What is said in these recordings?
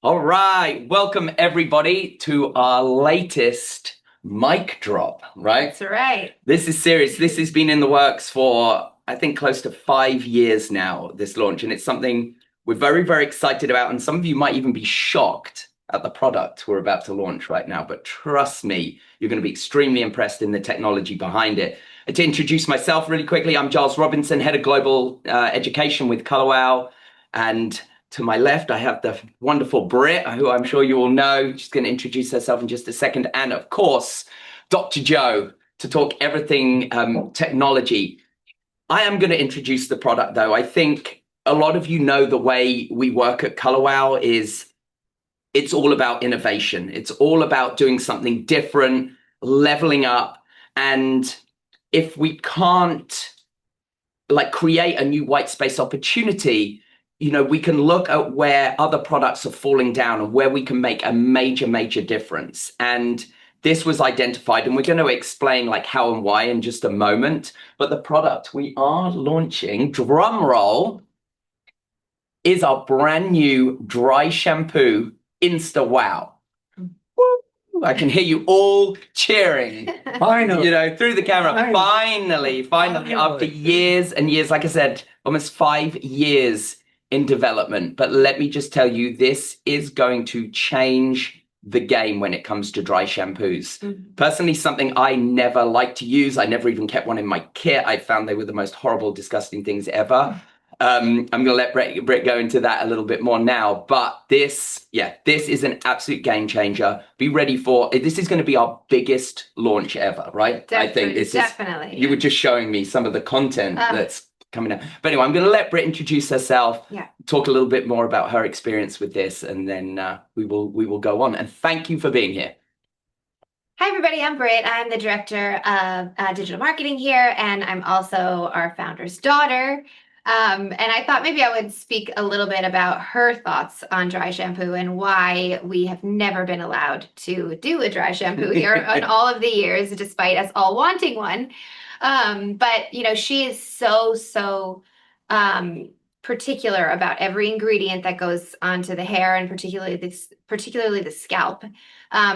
All right, welcome everybody to our latest mic drop, right? That's right. This is serious. This has been in the works for, I think, close to 5 years now, this launch, and it's something we're very, very excited about. And some of you might even be shocked at the product we're about to launch right now. But trust me, you're going to be extremely impressed in the technology behind it. And to introduce myself really quickly, I'm Giles Robinson, Head of Global Education with ColourWow. And to my left, I have the wonderful Brit, who I'm sure you all know. She's going to introduce herself in just a second. And of course, Dr. Joe to talk everything technology. I am going to introduce the product, though. I think a lot of you know the way we work at ColourWow is it's all about innovation. It's all about doing something different, leveling up. And if we can't create a new white space opportunity, we can look at where other products are falling down and where we can make a major, major difference. And this was identified, and we're going to explain how and why in just a moment. But the product we are launching, drum roll, is our brand new dry shampoo Insta-Wow. I can hear you all cheering. Finally. Through the camera. Finally, after years and years, like I said, almost 5 years in development. But let me just tell you, this is going to change the game when it comes to dry shampoos. Personally, something I never liked to use. I never even kept one in my kit. I found they were the most horrible, disgusting things ever. I'm going to let Brit go into that a little bit more now. But this is an absolute game changer. Be ready for it. This is going to be our biggest launch ever, right? Definitely, I think this definitely. You were just showing me some of the content that's coming out. But anyway, I'm going to let Brit introduce herself, talk a little bit more about her experience with this, and then we will go on. And thank you for being here. Hi, everybody. I'm Brit. I'm the director of digital marketing here, and I'm also our founder's daughter. And I thought maybe I would speak a little bit about her thoughts on dry shampoo and why we have never been allowed to do a dry shampoo here in all of the years, despite us all wanting one. But she is so particular about every ingredient that goes onto the hair, and particularly the scalp,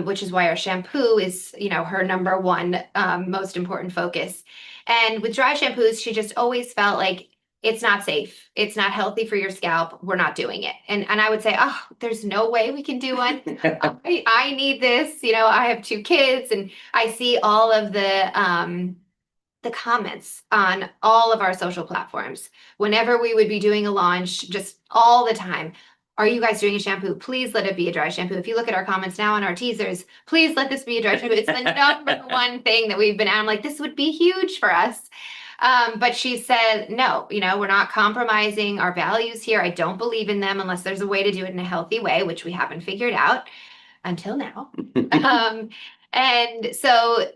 which is why our shampoo is her number one most important focus. And with dry shampoos, she just always felt like it's not safe. It's not healthy for your scalp. We're not doing it. And I would say, oh, there's no way we can do one. I need this. I have 2 kids, and I see all of the comments on all of our social platforms. Whenever we would be doing a launch, just all the time, are you guys doing a shampoo? Please let it be a dry shampoo. If you look at our comments now on our teasers, please let this be a dry shampoo. It's the number one thing that we've been at. I'm like, this would be huge for us. But she said, no, we're not compromising our values here. I don't believe in them unless there's a way to do it in a healthy way, which we haven't figured out until now. And so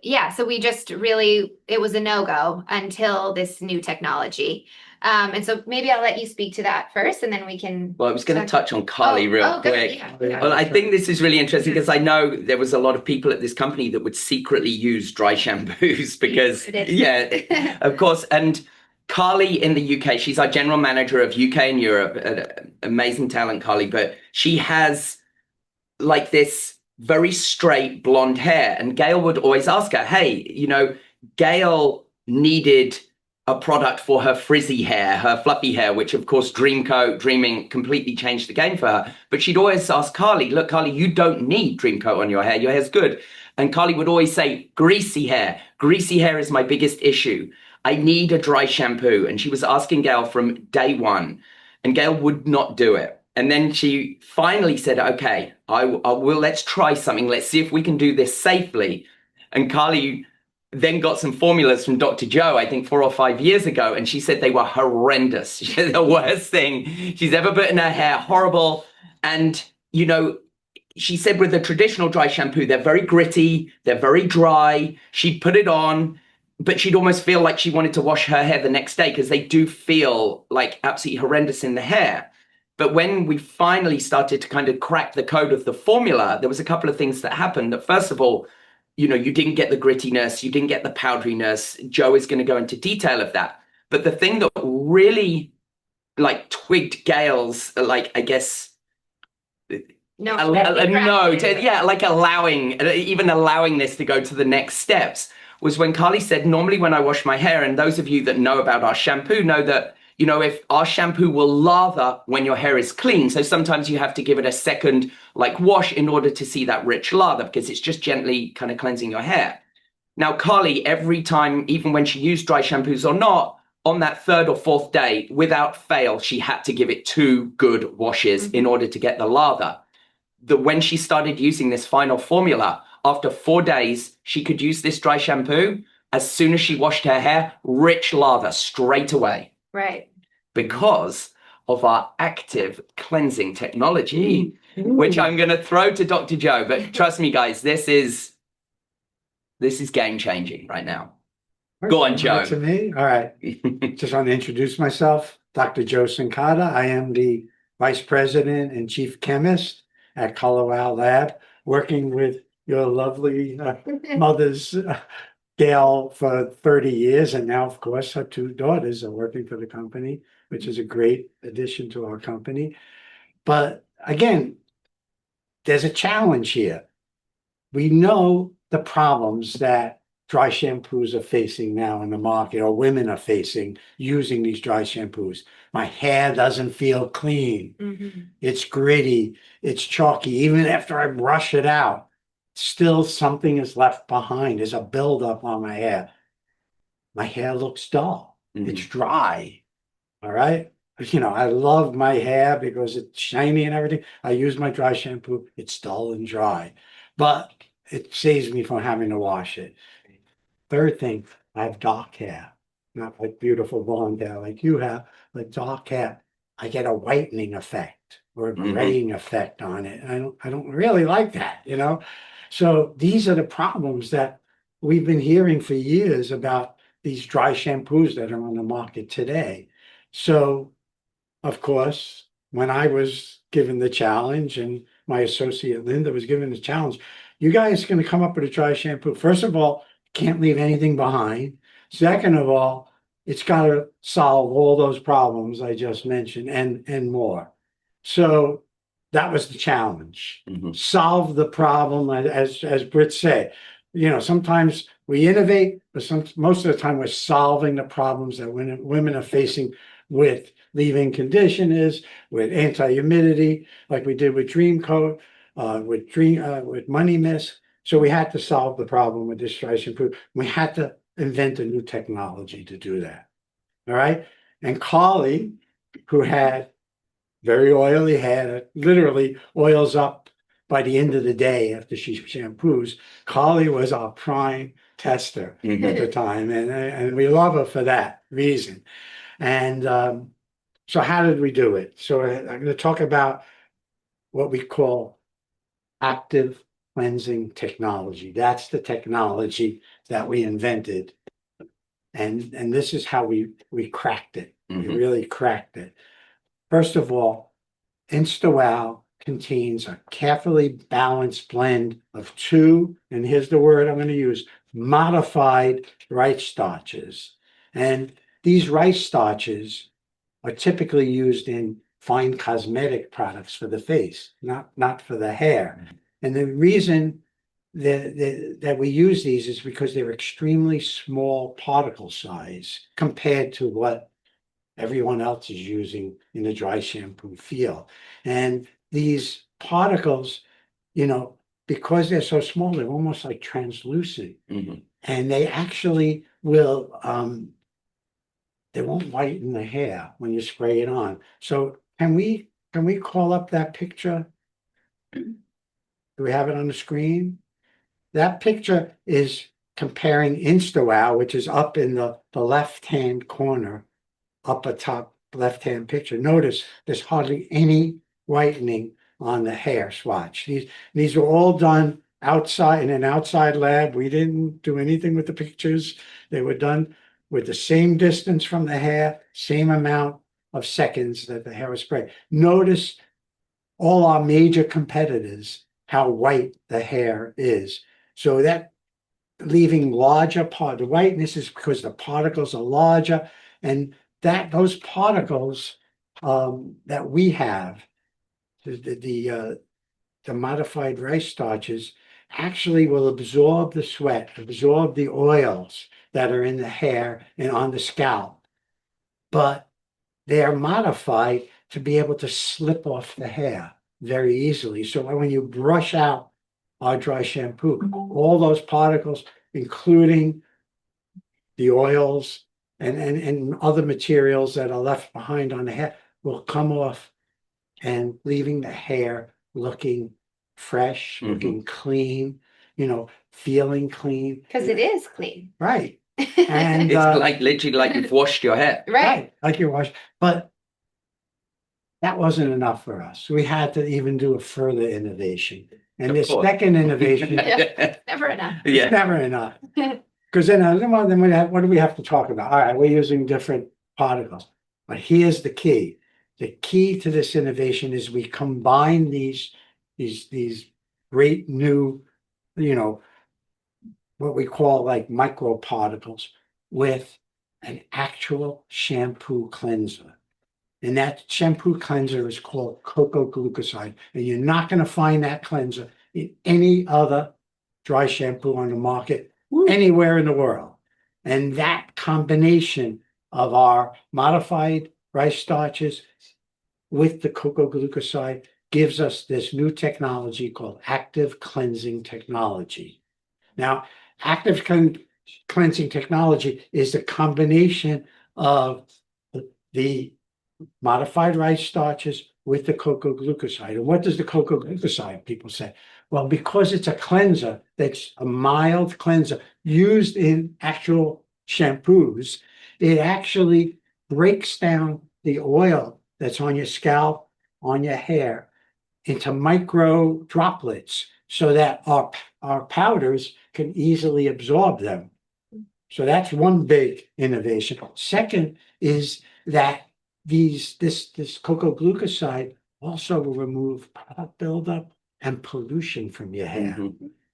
we just really, it was a no-go until this new technology. And so maybe I'll let you speak to that first, and then we can. Well, I was going to touch on Carly real quick. Yeah. Well, I think this is really interesting because I know there was a lot of people at this company that would secretly use dry shampoos because, of course. And Carly in the UK, she's our general manager of UK and Europe. Amazing talent, Carly, but she has this very straight blonde hair. And Gail would always ask her, hey, Gail needed a product for her frizzy hair, her fluffy hair, which of course Dreaming completely changed the game for her. But she'd always ask Carly, look, Carly, you don't need Dreamcoat on your hair. Your hair's good. And Carly would always say, greasy hair. Greasy hair is my biggest issue. I need a dry shampoo. And she was asking Gail from day one, and Gail would not do it. And then she finally said, okay, I will, let's try something. Let's see if we can do this safely. And Carly then got some formulas from Dr. Joe, I think 4 or 5 years ago, and she said they were horrendous. She said the worst thing she's ever put in her hair, horrible. And, she said with a traditional dry shampoo, they're very gritty, they're very dry. She'd put it on, but she'd almost feel like she wanted to wash her hair the next day because they do feel like absolutely horrendous in the hair. But when we finally started to kind of crack the code of the formula, there was a couple of things that happened. That first of all, you didn't get the grittiness, you didn't get the powderiness. Joe is going to go into detail of that. But the thing that really twigged Gail's, I guess, No, yeah, like even allowing this to go to the next steps was when Carly said, normally when I wash my hair, and those of you that know about our shampoo know that, if our shampoo will lather when your hair is clean. So sometimes you have to give it a second wash in order to see that rich lather, because it's just gently kind of cleansing your hair. Now, Carly, every time, even when she used dry shampoos or not, on that third or fourth day, without fail, she had to give it 2 good washes in order to get the lather. When she started using this final formula, after 4 days, she could use this dry shampoo. As soon as she washed her hair, rich lather straight away. Right. Because of our active cleansing technology, which I'm going to throw to Dr. Joe. But trust me, guys, this is game changing right now. Go on, Joe. To me. All right. Just want to introduce myself. Dr. Joe Sincata. I am the Vice President and Chief Chemist at Color Wow Lab, working with your lovely mother's Gail for 30 years. And now, of course, her 2 daughters are working for the company, which is a great addition to our company. But again, there's a challenge here. We know the problems that dry shampoos are facing now in the market, or women are facing using these dry shampoos. My hair doesn't feel clean. It's gritty, it's chalky. Even after I brush it out, still something is left behind. There's a buildup on my hair. My hair looks dull. It's dry. All right. I love my hair because it's shiny and everything. I use my dry shampoo. It's dull and dry, but it saves me from having to wash it. Third thing, I have dark hair, not like beautiful blonde hair like you have, but dark hair. I get a whitening effect or a graying effect on it. I don't really like that, So these are the problems that we've been hearing for years about these dry shampoos that are on the market today. So, of course, when I was given the challenge and my associate Linda was given the challenge, you guys are going to come up with a dry shampoo. First of all, can't leave anything behind. Second of all, it's got to solve all those problems I just mentioned and more. So that was the challenge. Solve the problem, as Brit said. Sometimes we innovate, but most of the time we're solving the problems that women are facing with leave-in conditioners, with anti-humidity, like we did with Dream Coat, with Money Mist. So we had to solve the problem with this dry shampoo. We had to invent a new technology to do that. All right. And Carly, who had very oily hair that literally oils up by the end of the day after she shampoos, Carly was our prime tester at the time. And we love her for that reason. And so how did we do it? So I'm going to talk about what we call active cleansing technology. That's the technology that we invented. And this is how we cracked it. We really cracked it. First of all, Insta-Wow contains a carefully balanced blend of 2, and here's the word I'm going to use, modified rice starches. And these rice starches are typically used in fine cosmetic products for the face, not for the hair. And the reason that we use these is because they're extremely small particle size compared to what everyone else is using in the dry shampoo field. And these particles, because they're so small, they're almost like translucent. And they actually will, they won't whiten the hair when you spray it on. So can we call up that picture? Do we have it on the screen? That picture is comparing Insta-Wow, which is up in the left-hand corner, upper top left-hand picture. Notice there's hardly any whitening on the hair swatch. These were all done outside in an outside lab. We didn't do anything with the pictures. They were done with the same distance from the hair, same amount of seconds that the hair was sprayed. Notice all our major competitors, how white the hair is. So that leaving larger the whiteness is because the particles are larger, and those particles that we have, the the modified rice starches actually will absorb the sweat, absorb the oils that are in the hair and on the scalp, but they are modified to be able to slip off the hair very easily. So when you brush out our dry shampoo, all those particles, including the oils and other materials that are left behind on the hair, will come off and leaving the hair looking fresh, looking clean, feeling clean. Because it is clean. Right. And It's like literally like you've washed your hair. Right. Like you wash. But that wasn't enough for us. We had to even do a further innovation. And Of this course. second innovation Never enough. Yeah. is never enough. Because then what do we have to talk about? All right, we're using different particles. But here's the key. The key to this innovation is we combine these great new, what we call like microparticles with an actual shampoo cleanser. And that shampoo cleanser is called cocoa glucoside. And you're not going to find that cleanser in any other dry shampoo on the market anywhere in the world. And that combination of our modified rice starches with the cocoa glucoside gives us this new technology called active cleansing technology. Now, active cleansing technology is the combination of the modified rice starches with the cocoa glucoside. And what does the cocoa glucoside, people say? Well, because it's a cleanser, that's a mild cleanser used in actual shampoos, it actually breaks down the oil that's on your scalp, on your hair, into micro droplets so that our powders can easily absorb them. So that's one big innovation. Second is that this cocoa glucoside also will remove product buildup and pollution from your hair,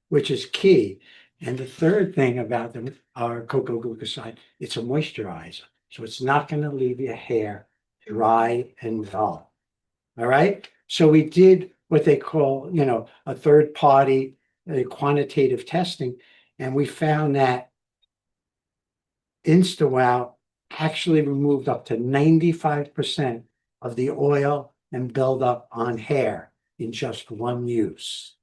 which is key. And the third thing about our cocoa glucoside, it's a moisturizer. So it's not going to leave your hair dry and dull. All right. So we did what they call, a third party quantitative testing. And we found that Insta-Wow actually removed up to 95% of the oil and buildup on hair in just one use.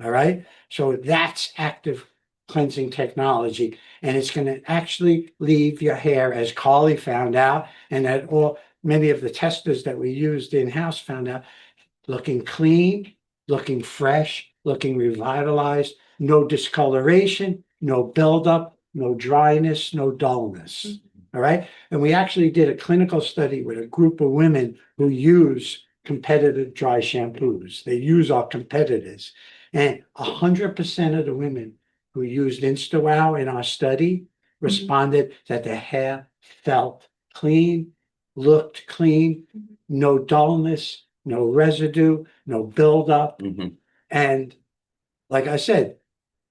All right. So that's active cleansing technology. And it's going to actually leave your hair, as Carly found out, and that many of the testers that we used in-house found out, looking clean, looking fresh, looking revitalized, no discoloration, no buildup, no dryness, no dullness. All right. And we actually did a clinical study with a group of women who use competitive dry shampoos. They use our competitors. And 100% of the women who used Insta-Wow in our study responded that their hair felt clean, looked clean, no dullness, no residue, no buildup. And like I said,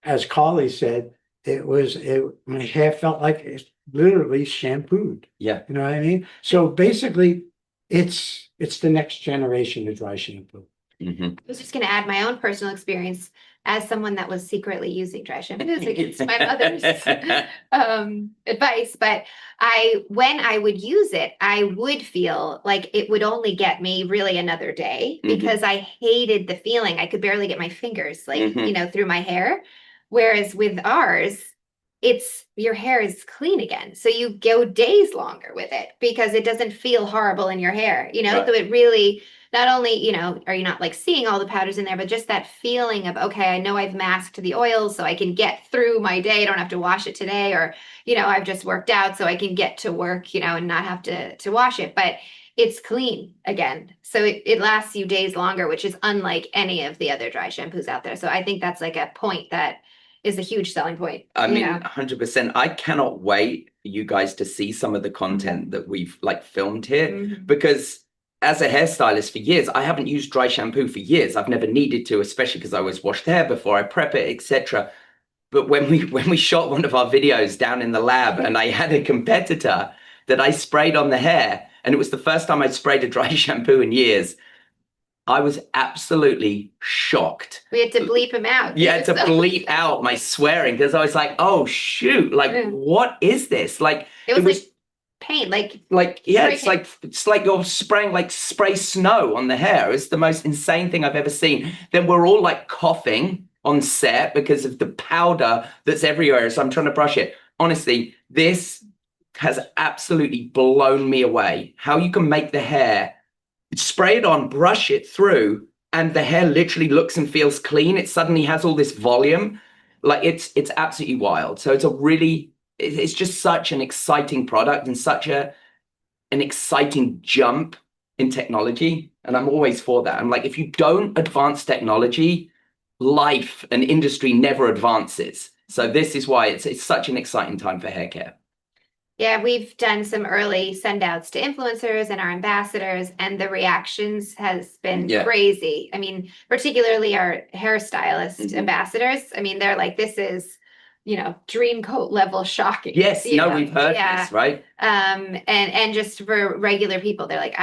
as Carly said, my hair felt like it's literally shampooed. Yeah. You know what I mean? So basically, it's the next generation of dry shampoo. I was just going to add my own personal experience as someone that was secretly using dry shampoos against my mother's advice. But when I would use it, I would feel like it would only get me really another day because I hated the feeling. I could barely get my fingers through my hair. Whereas with ours, your hair is clean again. So you go days longer with it because it doesn't feel horrible in your hair, Right. So it really, not only, are you not like seeing all the powders in there, but just that feeling of, okay, I know I've masked the oils so I can get through my day. I don't have to wash it today, or, I've just worked out so I can get to work, and not have to wash it, but it's clean again. So it lasts you days longer, which is unlike any of the other dry shampoos out there. So I think that's like a point that is a huge selling point. I mean, 100%. I cannot wait for you guys to see some of the content that we've filmed here, because as a hairstylist for years, I haven't used dry shampoo for years. I've never needed to, especially because I always washed hair before I prep it, etc. But when we shot one of our videos down in the lab, and I had a competitor that I sprayed on the hair, and it was the first time I'd sprayed a dry shampoo in years, I was absolutely shocked. We had to bleep him out. Yeah, to bleep out my swearing because I was like, oh shoot, like what is this? Like it was like paint, yeah, it's like you're spraying like spray snow on the hair. It's the most insane thing I've ever seen. Then we're all like coughing on set because of the powder that's everywhere. So I'm trying to brush it. Honestly, this has absolutely blown me away. How you can make the hair, spray it on, brush it through, and the hair literally looks and feels clean. It suddenly has all this volume. Like it's absolutely wild. So it's just such an exciting product and such an exciting jump in technology. And I'm always for that. I'm like, if you don't advance technology, life and industry never advances. So this is why it's such an exciting time for hair care. Yeah, we've done some early send outs to influencers and our ambassadors, and the reactions has been crazy. I mean, particularly our hairstylist ambassadors. I mean, they're like, this is, dream coat level shocking. Yes, we've heard this, right? And just for regular people, they're like,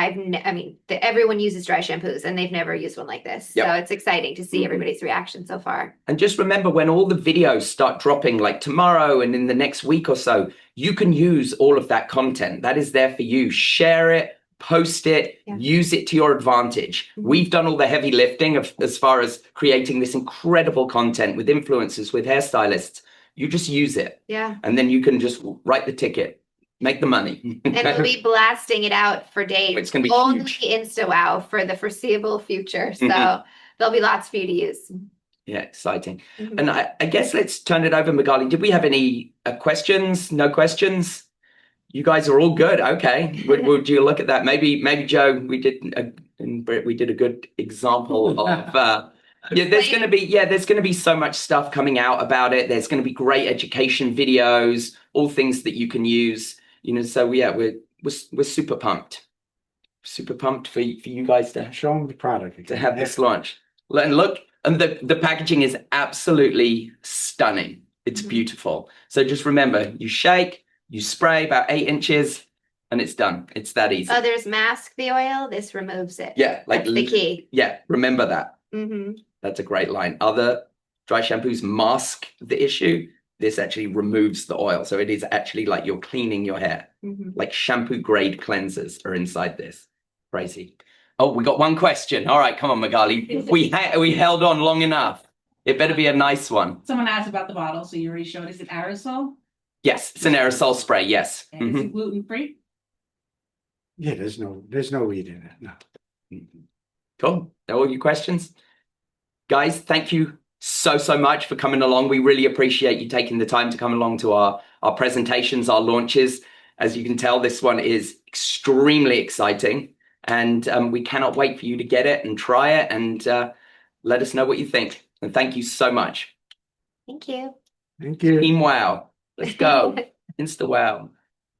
everyone uses dry shampoos and they've never used one like this. Yep. So it's exciting to see everybody's reaction so far. And just remember, when all the videos start dropping, like tomorrow and in the next week or so, you can use all of that content that is there for you. Share it, post it, use it to your advantage. We've done all the heavy lifting as far as creating this incredible content with influencers, with hairstylists. You just use it. Yeah. And then you can just write the ticket, make the money. And we'll be blasting it out for days. It's going to be only huge. Insta-Wow for the foreseeable future. So there'll be lots for you to use. Yeah, exciting. And I guess let's turn it over, Magali. Did we have any questions? No questions? You guys are all good. Okay. Would you look at that? Maybe Joe, and Brit, we did a good example of there's going to be so much stuff coming out about it. There's going to be great education videos, all things that you can use, so yeah, we're super pumped for you guys to show them the product, to have this launch. And look, and the packaging is absolutely stunning. It's beautiful. So just remember, you shake, you spray about 8 inches, and it's done. It's that easy. Others mask the oil. This removes it. Yeah, like that's the key. Yeah, remember that. That's a great line. Other dry shampoos mask the issue. This actually removes the oil. So it is actually like you're cleaning your hair. Like shampoo grade cleansers are inside this. Crazy. Oh, we got one question. All right, come on, Magali. We held on long enough. It better be a nice one. Someone asked about the bottle, so you already showed. Is it aerosol? Yes, it's an aerosol spray. Yes. And is it gluten-free? Yeah, there's no wheat in it. No. Cool. Are all your questions? Guys, thank you so much for coming along. We really appreciate you taking the time to come along to our presentations, our launches. As you can tell, this one is extremely exciting, and we cannot wait for you to get it and try it, and let us know what you think. And thank you so much. Thank you. Thank you. Team Wow. Let's go. Insta-Wow.